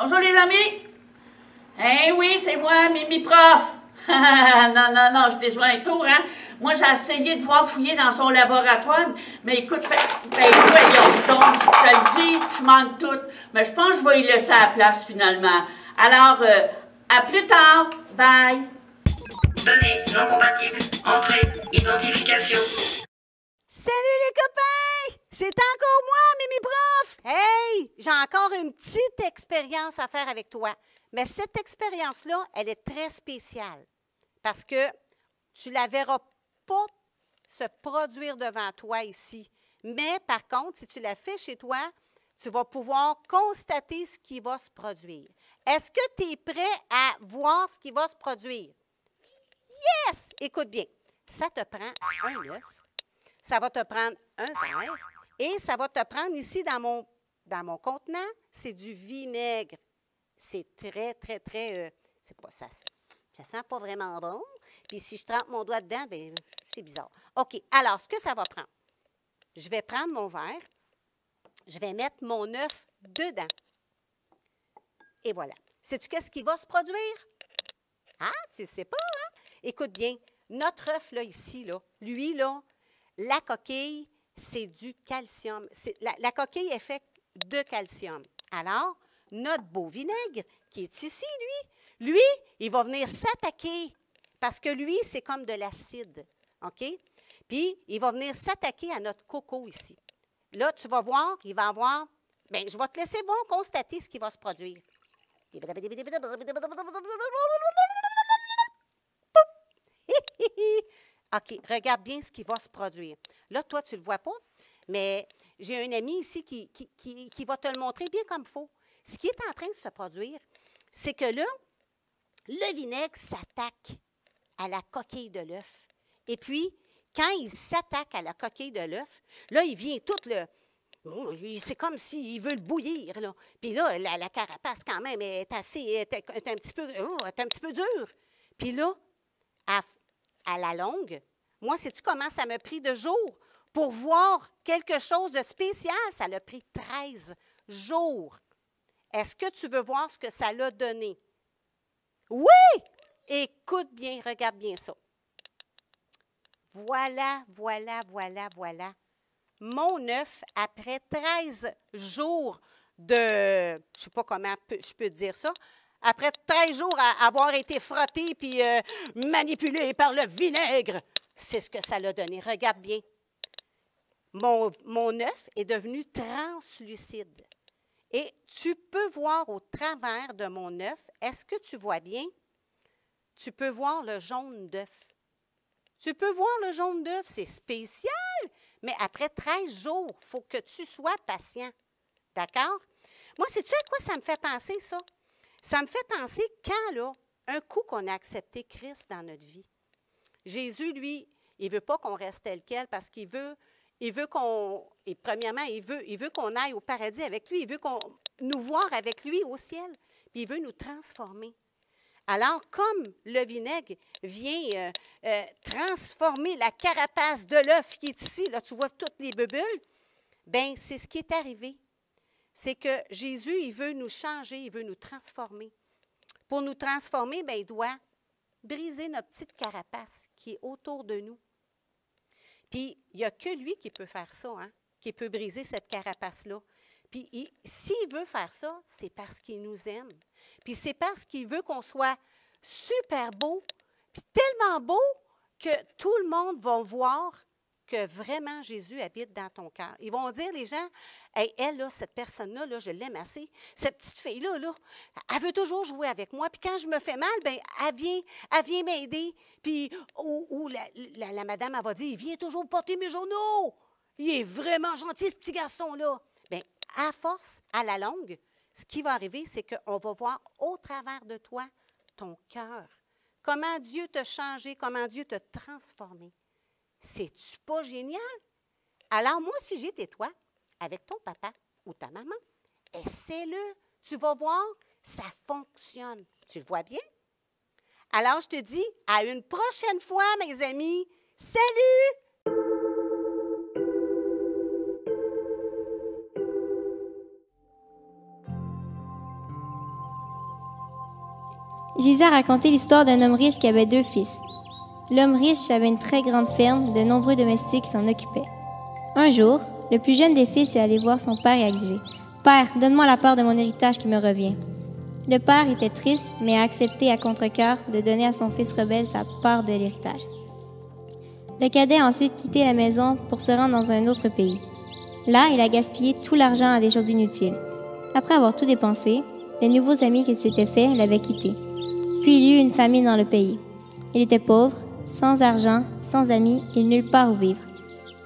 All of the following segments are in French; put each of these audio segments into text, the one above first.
Bonjour les amis! Eh oui, c'est moi, Mimi Prof! Non, je t'ai joué un tour, hein? Moi, j'ai essayé de voir fouiller dans son laboratoire, mais écoute, voyons donc, je te le dis, je manque tout, mais je pense que je vais y laisser la place finalement. Alors, à plus tard, bye! Données non compatibles, entrée, identification. Salut les copains! C'est encore moi, Mimi Prof! Hey! J'ai encore une petite expérience à faire avec toi. Mais cette expérience-là, elle est très spéciale parce que tu ne la verras pas se produire devant toi ici. Mais par contre, si tu la fais chez toi, tu vas pouvoir constater ce qui va se produire. Est-ce que tu es prêt à voir ce qui va se produire? Yes! Écoute bien, ça te prend un œuf. Ça va te prendre un verre et ça va te prendre ici dans mon contenant, c'est du vinaigre. C'est très, c'est pas ça. Ça sent pas vraiment bon. Puis si je trempe mon doigt dedans, bien, c'est bizarre. OK, alors, ce que ça va prendre, je vais prendre mon verre, je vais mettre mon œuf dedans. Et voilà. Sais-tu qu'est-ce qui va se produire? Ah, tu ne sais pas, hein? Écoute bien, notre œuf, là, ici, là, lui, là, la coquille, c'est du calcium. La coquille est faite de calcium. Alors, notre beau vinaigre, qui est ici, lui, il va venir s'attaquer, parce que lui, c'est comme de l'acide, OK? Puis, il va venir s'attaquer à notre coco ici. Là, tu vas voir, il va avoir, bien, je vais te laisser voir constater ce qui va se produire. OK, regarde bien ce qui va se produire. Là, toi, tu ne le vois pas, mais j'ai un ami ici qui va te le montrer bien comme il faut. Ce qui est en train de se produire, c'est que là, le vinaigre s'attaque à la coquille de l'œuf. Et puis, quand il s'attaque à la coquille de l'œuf, là, il vient tout le... C'est comme s'il veut le bouillir, là. Puis là, la carapace, quand même, est un petit peu dure. Puis là, à la longue, moi, sais-tu comment ça m'a pris de jours pour voir quelque chose de spécial? Ça l'a pris 13 jours. Est-ce que tu veux voir ce que ça l'a donné? Oui! Écoute bien, regarde bien ça. Voilà. Mon œuf, après 13 jours de, je ne sais pas comment je peux dire ça, après 13 jours à avoir été frotté puis manipulé par le vinaigre, c'est ce que ça l'a donné. Regarde bien. Mon œuf est devenu translucide. Et tu peux voir au travers de mon œuf, est-ce que tu vois bien? Tu peux voir le jaune d'œuf. Tu peux voir le jaune d'œuf, c'est spécial, mais après 13 jours, il faut que tu sois patient. D'accord? Moi, sais-tu à quoi ça me fait penser, ça? Ça me fait penser quand, là, un coup qu'on a accepté Christ dans notre vie. Jésus, lui, il ne veut pas qu'on reste tel quel parce qu'il veut qu'on, et premièrement, il veut qu'on aille au paradis avec lui, il veut qu'on nous voir avec lui au ciel, puis il veut nous transformer. Alors, comme le vinaigre vient transformer la carapace de l'œuf qui est ici, là, tu vois toutes les bulles, bien, c'est ce qui est arrivé. C'est que Jésus, il veut nous changer, il veut nous transformer. Pour nous transformer, bien, il doit briser notre petite carapace qui est autour de nous. Puis, il n'y a que lui qui peut faire ça, hein, qui peut briser cette carapace-là. Puis, s'il veut faire ça, c'est parce qu'il nous aime. Puis, c'est parce qu'il veut qu'on soit super beau, puis tellement beau que tout le monde va voir que vraiment Jésus habite dans ton cœur. Ils vont dire, les gens, hey, elle, là, cette personne-là, là, je l'aime assez. Cette petite fille-là, là, elle veut toujours jouer avec moi. Puis quand je me fais mal, bien, elle vient m'aider. Puis, ou la madame, elle va dire, il vient toujours porter mes journaux. Il est vraiment gentil, ce petit garçon-là. Bien, à force, à la longue, ce qui va arriver, c'est qu'on va voir au travers de toi ton cœur. Comment Dieu t'a changé, comment Dieu t'a transformé. C'est-tu pas génial? Alors, moi, si j'étais toi, avec ton papa ou ta maman, essaie-le. Tu vas voir, ça fonctionne. Tu le vois bien? Alors, je te dis à une prochaine fois, mes amis. Salut! Jésus a raconté l'histoire d'un homme riche qui avait 2 fils. L'homme riche avait une très grande ferme, de nombreux domestiques qui s'en occupaient. Un jour, le plus jeune des fils est allé voir son père et a exigé « Père, donne-moi la part de mon héritage qui me revient. » Le père était triste, mais a accepté à contre-cœur de donner à son fils rebelle sa part de l'héritage. Le cadet a ensuite quitté la maison pour se rendre dans un autre pays. Là, il a gaspillé tout l'argent à des choses inutiles. Après avoir tout dépensé, les nouveaux amis qu'il s'était faits l'avaient quitté. Puis il y eut une famine dans le pays. Il était pauvre, sans argent, sans amis et nulle part où vivre.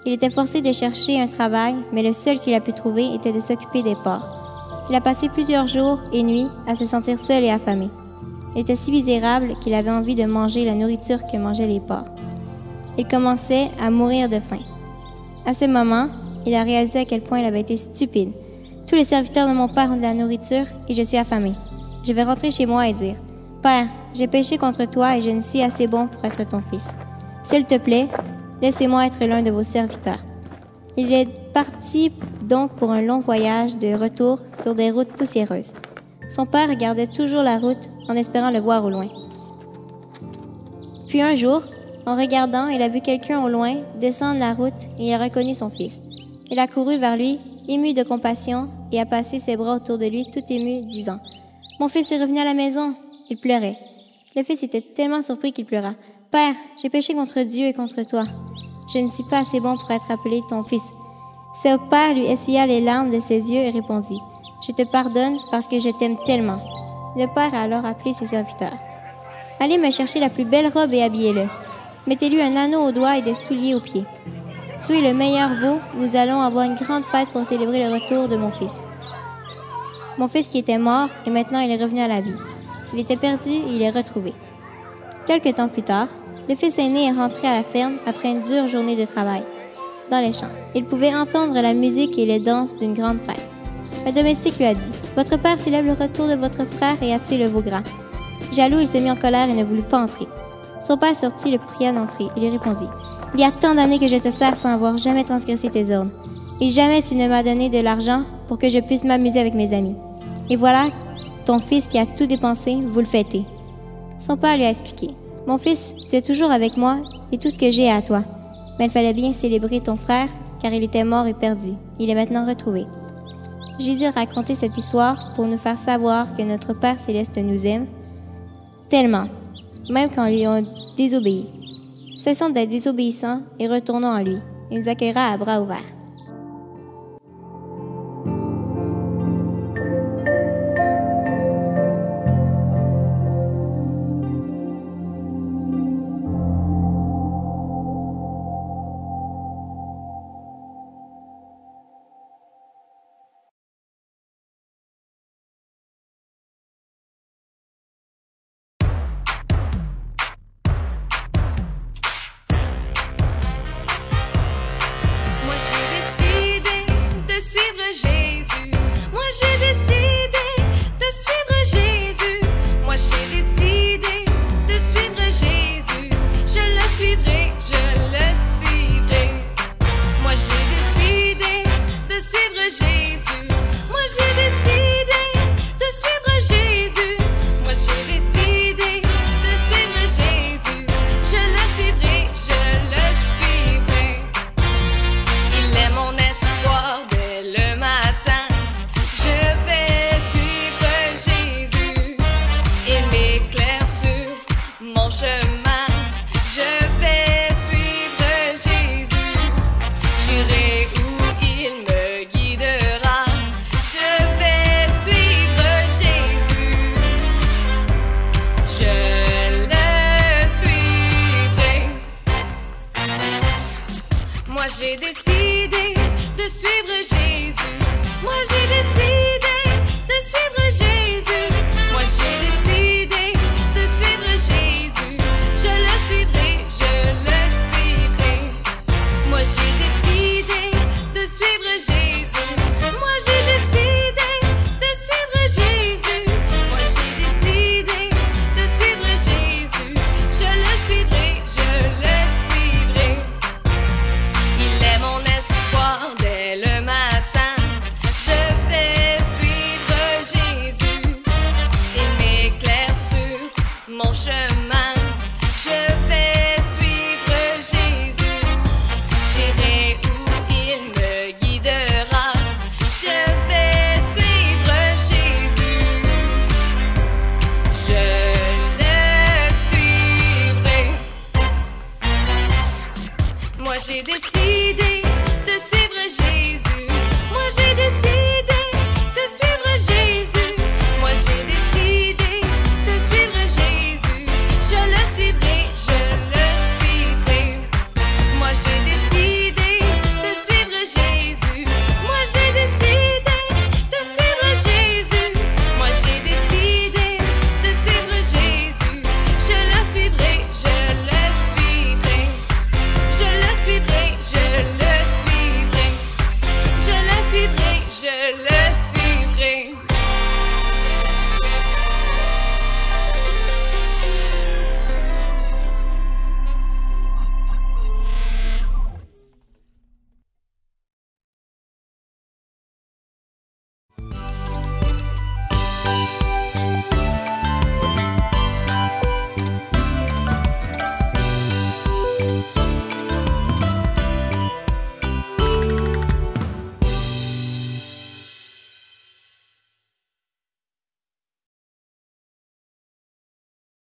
Il était forcé de chercher un travail, mais le seul qu'il a pu trouver était de s'occuper des porcs. Il a passé plusieurs jours et nuits à se sentir seul et affamé. Il était si misérable qu'il avait envie de manger la nourriture que mangeaient les porcs. Il commençait à mourir de faim. À ce moment, il a réalisé à quel point il avait été stupide. Tous les serviteurs de mon père ont de la nourriture et je suis affamé. Je vais rentrer chez moi et dire « Père, j'ai péché contre toi et je ne suis assez bon pour être ton fils. S'il te plaît, laissez-moi être l'un de vos serviteurs. » Il est parti donc pour un long voyage de retour sur des routes poussiéreuses. Son père regardait toujours la route en espérant le voir au loin. Puis un jour, en regardant, il a vu quelqu'un au loin descendre la route et il a reconnu son fils. Il a couru vers lui, ému de compassion, et a passé ses bras autour de lui, tout ému, disant « Mon fils est revenu à la maison !» Il pleurait. Le fils était tellement surpris qu'il pleura. « Père, j'ai péché contre Dieu et contre toi. Je ne suis pas assez bon pour être appelé ton fils. » Son père lui essuya les larmes de ses yeux et répondit « Je te pardonne parce que je t'aime tellement. » Le père a alors appelé ses serviteurs. « Allez me chercher la plus belle robe et habillez-le. Mettez-lui un anneau au doigt et des souliers aux pieds. Soyez le meilleur veau, nous allons avoir une grande fête pour célébrer le retour de mon fils. » Mon fils qui était mort et maintenant il est revenu à la vie. Il était perdu et il est retrouvé. Quelque temps plus tard, le fils aîné est rentré à la ferme après une dure journée de travail. Dans les champs, il pouvait entendre la musique et les danses d'une grande fête. Un domestique lui a dit « Votre père célèbre le retour de votre frère et a tué le veau gras. » Jaloux, il se mit en colère et ne voulut pas entrer. Son père sortit, le pria d'entrer et lui répondit « Il y a tant d'années que je te sers sans avoir jamais transgressé tes ordres. Et jamais tu ne m'as donné de l'argent pour que je puisse m'amuser avec mes amis. Et voilà, ton fils qui a tout dépensé, vous le fêtez. » Son père lui a expliqué « Mon fils, tu es toujours avec moi et tout ce que j'ai est à toi. Mais il fallait bien célébrer ton frère, car il était mort et perdu. Il est maintenant retrouvé. » Jésus a raconté cette histoire pour nous faire savoir que notre Père céleste nous aime tellement, même quand lui on désobéit. Cessons d'être désobéissants et retournons à lui. Il nous accueillera à bras ouverts. J'ai décidé de suivre Jésus. Moi j'ai décidé